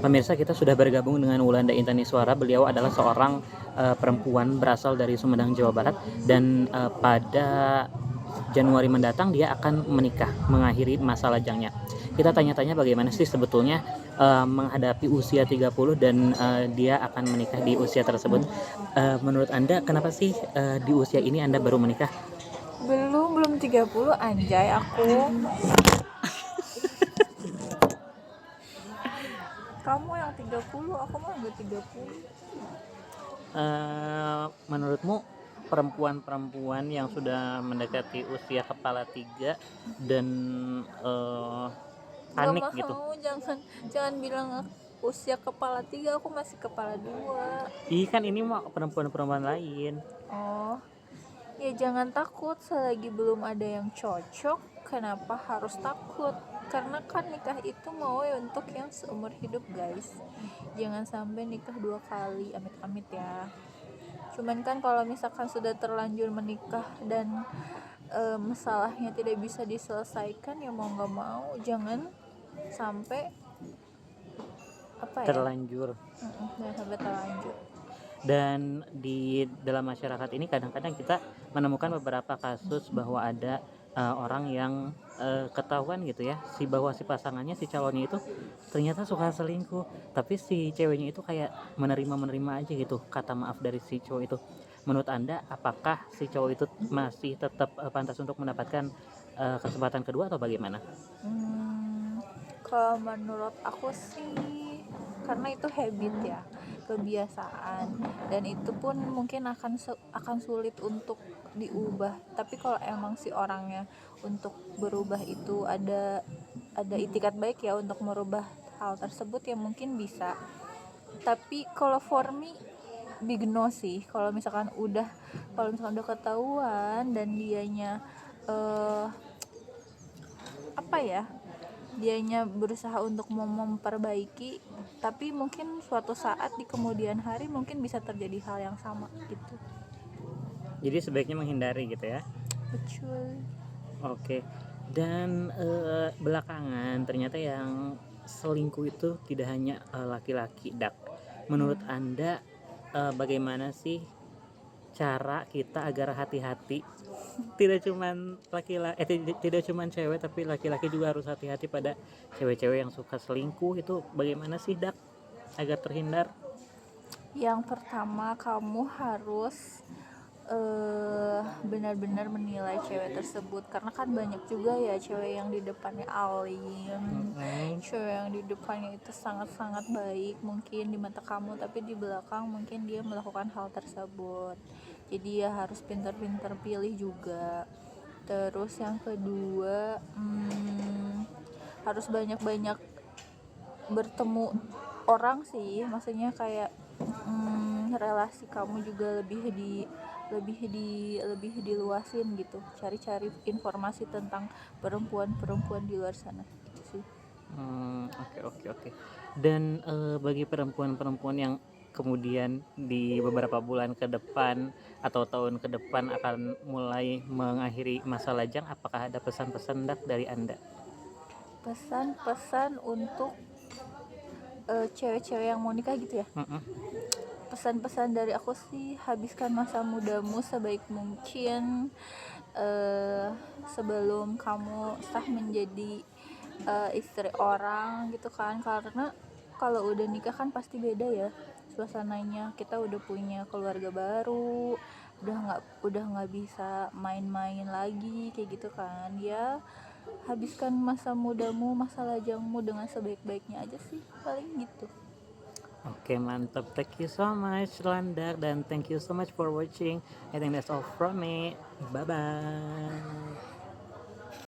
Pemirsa, kita sudah bergabung dengan Wulanda Intaniswara. Beliau adalah seorang perempuan berasal dari Sumedang, Jawa Barat, dan pada Januari mendatang dia akan menikah, mengakhiri masa lajangnya. Kita tanya-tanya bagaimana sih sebetulnya menghadapi usia 30 dan dia akan menikah di usia tersebut. Menurut Anda kenapa sih di usia ini Anda baru menikah? Belum 30 anjay aku. Kamu yang 30, aku mah enggak 30. Menurutmu perempuan-perempuan yang sudah mendekati usia kepala tiga dan Enggak panik gitu? mau, jangan bilang usia kepala 3, aku masih kepala 2. Ih, kan ini mah perempuan-perempuan lain. Oh, ya jangan takut selagi belum ada yang cocok. Kenapa harus takut? Karena kan nikah itu mau ya untuk yang seumur hidup, guys. Jangan sampai nikah 2 kali, amit-amit ya. Cuman kan kalau misalkan sudah terlanjur menikah dan masalahnya tidak bisa diselesaikan, ya mau nggak mau jangan sampai Terlanjur. jangan sampai terlanjur. Dan di dalam masyarakat ini kadang-kadang kita menemukan beberapa kasus bahwa ada orang yang ketahuan gitu ya, bahwa si pasangannya, si calonnya itu ternyata suka selingkuh, tapi si ceweknya itu kayak menerima aja gitu kata maaf dari si cowok itu. Menurut Anda, apakah si cowok itu masih tetap pantas untuk mendapatkan kesempatan kedua atau bagaimana? Kalau menurut aku sih, karena itu habit ya, kebiasaan, dan itu pun mungkin akan sulit untuk diubah. Tapi kalau emang si orangnya untuk berubah itu ada itikat baik ya untuk merubah hal tersebut, ya mungkin bisa. Tapi kalau for me, big no sih. Kalau misalkan udah ketahuan dan dianya dianya berusaha untuk memperbaiki, tapi mungkin suatu saat di kemudian hari mungkin bisa terjadi hal yang sama gitu. Jadi sebaiknya menghindari gitu ya. Betul. Oke. Dan belakangan ternyata yang selingkuh itu tidak hanya laki-laki, Dak. Menurut Anda bagaimana sih cara kita agar hati-hati? Tidak cuman tidak cuman cewek, tapi laki-laki juga harus hati-hati pada cewek-cewek yang suka selingkuh. Itu bagaimana sih, Dak, agar terhindar? Yang pertama, kamu harus benar-benar menilai cewek tersebut, karena kan banyak juga ya cewek yang di depannya alim, cewek yang di depannya itu sangat-sangat baik mungkin di mata kamu, tapi di belakang mungkin dia melakukan hal tersebut. Jadi ya harus pintar-pintar pilih juga. Terus yang kedua, harus banyak-banyak bertemu orang sih, maksudnya kayak relasi kamu juga lebih diluasin gitu, cari-cari informasi tentang perempuan-perempuan di luar sana gitu sih. Oke. Dan bagi perempuan-perempuan yang kemudian di beberapa bulan ke depan atau tahun ke depan akan mulai mengakhiri masa lajang, apakah ada pesan-pesan, Dak, dari Anda? Pesan-pesan untuk cewek-cewek yang mau nikah gitu ya. Pesan-pesan dari aku sih, habiskan masa mudamu sebaik mungkin sebelum kamu sah menjadi istri orang gitu kan. Karena kalau udah nikah kan pasti beda ya suasananya. Kita udah punya keluarga baru, udah nggak bisa main-main lagi kayak gitu kan ya. Habiskan masa mudamu, masa lajangmu dengan sebaik-baiknya aja sih, paling gitu. Oke, mantap. Thank you so much, Landak, dan thank you so much for watching. I think that's all from me. Bye bye.